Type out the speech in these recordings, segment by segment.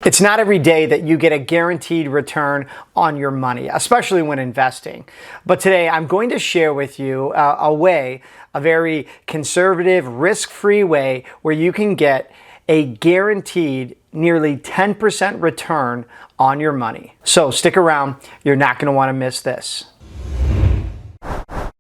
It's not every day that you get a guaranteed return on your money, especially when investing. But today I'm going to share with you a very conservative, risk-free way where you can get a guaranteed nearly 10% return on your money. So stick around, you're not going to want to miss this.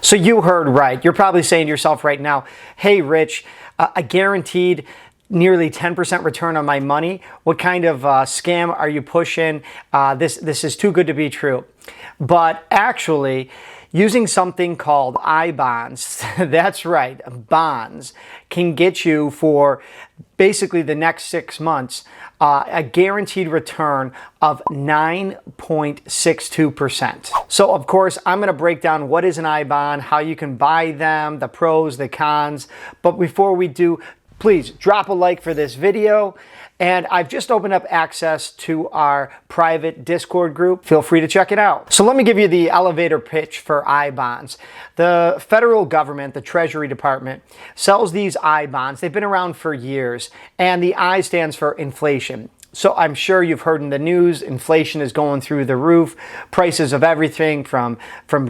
So you heard right. You're probably saying to yourself right now, hey Rich, a guaranteed nearly 10% return on my money. What kind of scam are you pushing? This is too good to be true. But actually, using something called I-bonds, that's right, bonds, can get you for basically the next 6 months a guaranteed return of 9.62%. So of course, I'm going to break down what is an I-bond, how you can buy them, the pros, the cons. But before we do, please drop a like for this video. And I've just opened up access to our private Discord group. Feel free to check it out. So let me give you the elevator pitch for I-bonds. The federal government, the Treasury Department, sells these I-bonds. They've been around for years, and the I stands for inflation. So I'm sure you've heard in the news, inflation is going through the roof. Prices of everything from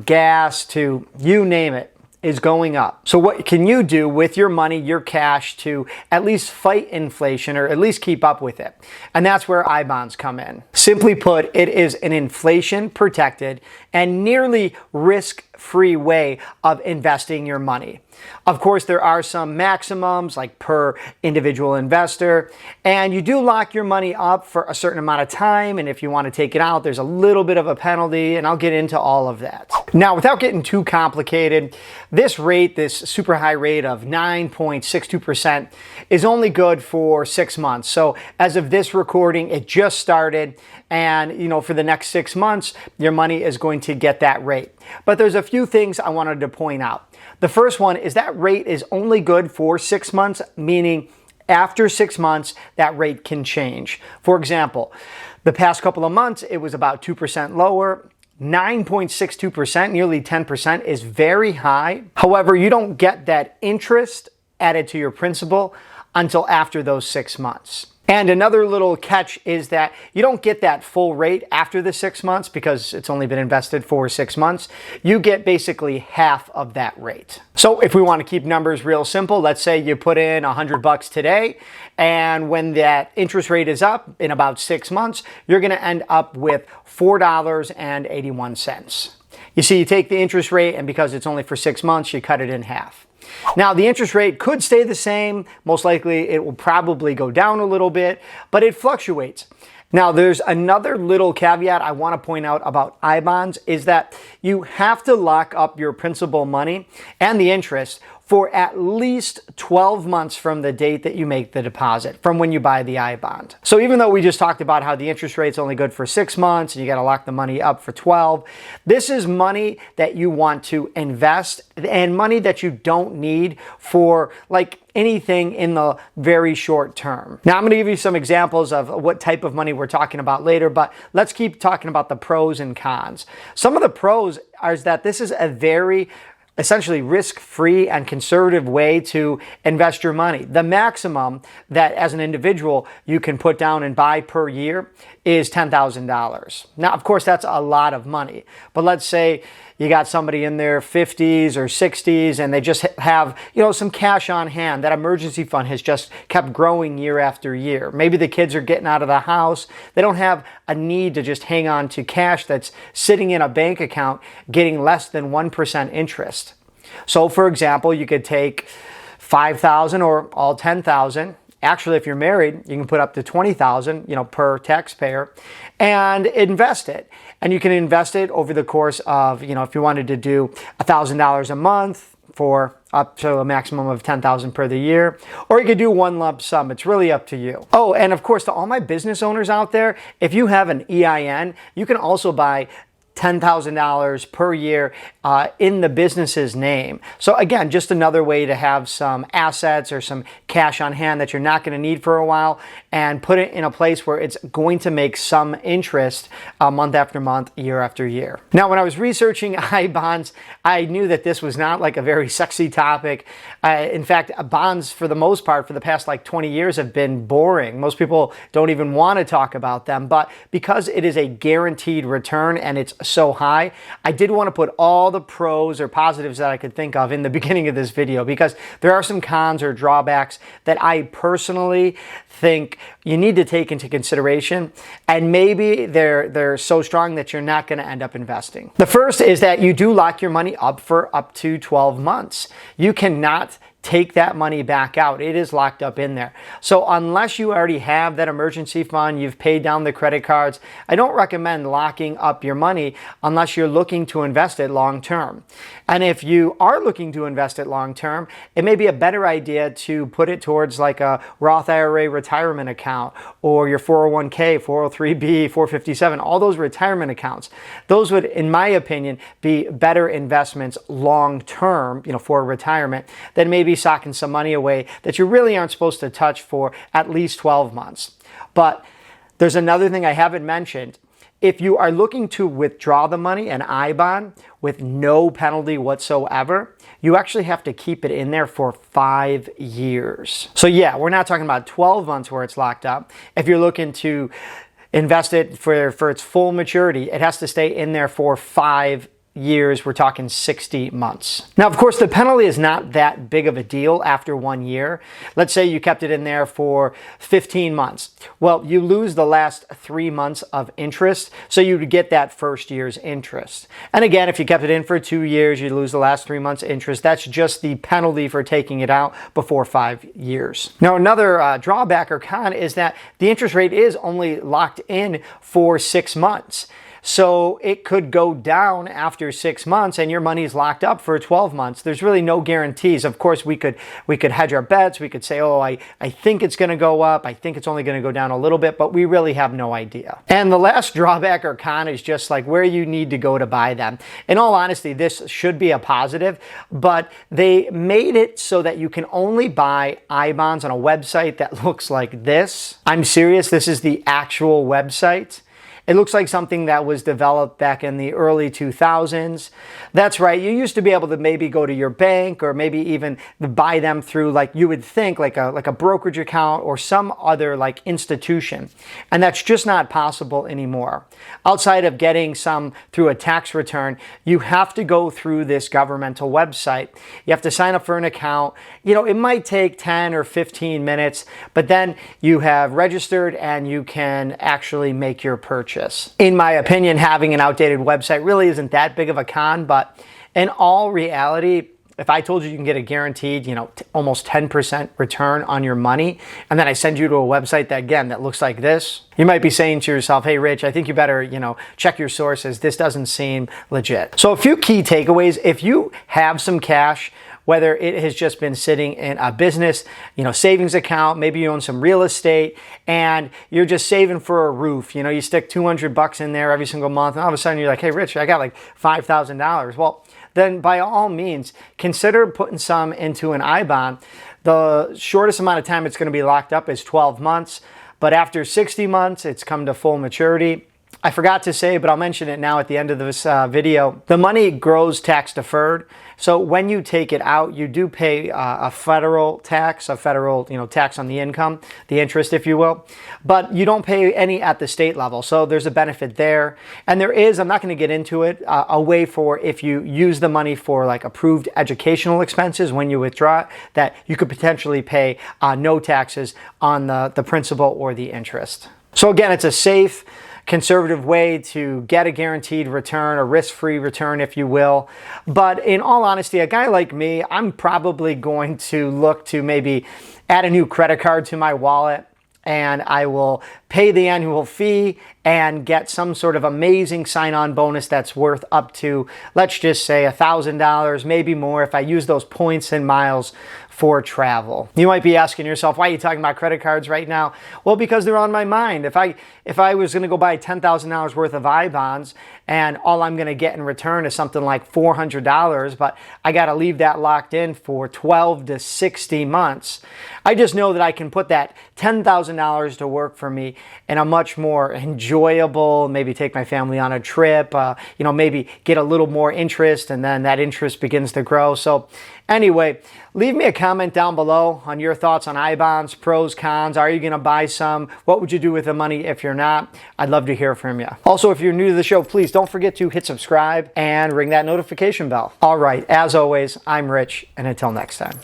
gas to you name it is going up. So what can you do with your money, your cash, to at least fight inflation or at least keep up with it? And that's where I-bonds come in. Simply put, it is an inflation protected and nearly risk-free way of investing your money. Of course, there are some maximums like per individual investor, and you do lock your money up for a certain amount of time, and if you want to take it out, there's a little bit of a penalty, and I'll get into all of that. Now, without getting too complicated, this rate, this super high rate of 9.62% is only good for 6 months. So as of this recording, it just started, and for the next 6 months, your money is going to get that rate. But there's a few things I wanted to point out. The first one is that rate is only good for 6 months, meaning after 6 months, that rate can change. For example, the past couple of months, it was about 2% lower. 9.62%, nearly 10%, is very high. However, you don't get that interest added to your principal until after those 6 months. And another little catch is that you don't get that full rate after the 6 months because it's only been invested for 6 months. You get basically half of that rate. So if we want to keep numbers real simple, let's say you put in $100 today, and when that interest rate is up in about 6 months, you're going to end up with $4.81. You see, you take the interest rate, and because it's only for 6 months, you cut it in half. Now, the interest rate could stay the same. Most likely, it will probably go down a little bit, but it fluctuates. Now, there's another little caveat I want to point out about I-bonds is that you have to lock up your principal money and the interest for at least 12 months from the date that you make the deposit, from when you buy the I-bond. So even though we just talked about how the interest rate's only good for 6 months and you got to lock the money up for 12, this is money that you want to invest and money that you don't need for like anything in the very short term. Now, I'm going to give you some examples of what type of money we're talking about later, but let's keep talking about the pros and cons. Some of the pros are that this is a very essentially risk-free and conservative way to invest your money. The maximum that as an individual you can put down and buy per year is $10,000. Now, of course, that's a lot of money, but let's say you got somebody in their 50s or 60s and they just have, some cash on hand. That emergency fund has just kept growing year after year. Maybe the kids are getting out of the house. They don't have a need to just hang on to cash that's sitting in a bank account getting less than 1% interest. So for example, you could take $5,000 or all $10,000. Actually, if you're married, you can put up to $20,000, per taxpayer and invest it. And you can invest it over the course of, if you wanted to do $1,000 a month for up to a maximum of $10,000 per the year, or you could do one lump sum. It's really up to you. Oh, and of course, to all my business owners out there, if you have an EIN, you can also buy $10,000 per year in the business's name. So again, just another way to have some assets or some cash on hand that you're not going to need for a while, and put it in a place where it's going to make some interest month after month, year after year. Now, when I was researching I bonds, I knew that this was not like a very sexy topic. In fact, bonds for the most part for the past like 20 years have been boring. Most people don't even want to talk about them, but because it is a guaranteed return and it's so high, I did want to put all the pros or positives that I could think of in the beginning of this video, because there are some cons or drawbacks that I personally think you need to take into consideration, and maybe they're so strong that you're not going to end up investing. The first is that you do lock your money up for up to 12 months. You cannot take that money back out. It is locked up in there. So unless you already have that emergency fund, you've paid down the credit cards, I don't recommend locking up your money unless you're looking to invest it long term. And if you are looking to invest it long term, it may be a better idea to put it towards like a Roth IRA retirement account, or your 401k, 403b, 457, all those retirement accounts. Those would, in my opinion, be better investments long term, for retirement, than maybe socking some money away that you really aren't supposed to touch for at least 12 months. But there's another thing I haven't mentioned. If you are looking to withdraw the money, an I bond, with no penalty whatsoever, you actually have to keep it in there for 5 years. So yeah, we're not talking about 12 months where it's locked up. If you're looking to invest it for its full maturity, it has to stay in there for 5 years. We're talking 60 months. Now, of course, the penalty is not that big of a deal after 1 year. Let's say you kept it in there for 15 months. Well, you lose the last 3 months of interest, so you would get that first year's interest. And again, if you kept it in for 2 years, you lose the last 3 months interest. That's just the penalty for taking it out before 5 years. Now, another drawback or con is that the interest rate is only locked in for 6 months. So it could go down after 6 months and your money's locked up for 12 months. There's really no guarantees. Of course, we could hedge our bets. We could say, oh, I think it's going to go up. I think it's only going to go down a little bit, but we really have no idea. And the last drawback or con is just like where you need to go to buy them. In all honesty, this should be a positive, but they made it so that you can only buy I bonds on a website that looks like this. I'm serious. This is the actual website. It looks like something that was developed back in the early 2000s. That's right. You used to be able to maybe go to your bank or maybe even buy them through, like you would think, like a brokerage account or some other like institution. And that's just not possible anymore. Outside of getting some through a tax return, you have to go through this governmental website. You have to sign up for an account. It might take 10 or 15 minutes, but then you have registered and you can actually make your purchase. In my opinion, having an outdated website really isn't that big of a con, but in all reality, if I told you you can get a guaranteed, almost 10% return on your money, and then I send you to a website that looks like this, you might be saying to yourself, hey, Rich, I think you better, check your sources. This doesn't seem legit. So a few key takeaways. If you have some cash, whether it has just been sitting in a business, savings account, maybe you own some real estate and you're just saving for a roof. You stick $200 in there every single month and all of a sudden you're like, hey, Rich, I got like $5,000. Well, then by all means, consider putting some into an I bond. The shortest amount of time it's going to be locked up is 12 months, but after 60 months, it's come to full maturity. I forgot to say, but I'll mention it now at the end of this video. The money grows tax deferred. So when you take it out, you do pay a federal tax, tax on the income, the interest, if you will, but you don't pay any at the state level. So there's a benefit there. And there is, I'm not going to get into it, a way for if you use the money for like approved educational expenses when you withdraw it, that you could potentially pay no taxes on the principal or the interest. So again, it's a safe, conservative way to get a guaranteed return, a risk-free return, if you will. But in all honesty, a guy like me, I'm probably going to look to maybe add a new credit card to my wallet, and I will pay the annual fee and get some sort of amazing sign-on bonus that's worth up to, let's just say, $1,000, maybe more if I use those points and miles for travel. You might be asking yourself, why are you talking about credit cards right now? Well, because they're on my mind. If I was going to go buy $10,000 worth of I-bonds and all I'm going to get in return is something like $400, but I got to leave that locked in for 12 to 60 months, I just know that I can put that $10,000 to work for me in a much more enjoyable, maybe take my family on a trip, maybe get a little more interest, and then that interest begins to grow. So anyway, leave me a comment down below on your thoughts on I-bonds, pros, cons. Are you going to buy some? What would you do with the money if you're not? I'd love to hear from you. Also, if you're new to the show, please don't forget to hit subscribe and ring that notification bell. All right, as always, I'm Rich, and until next time.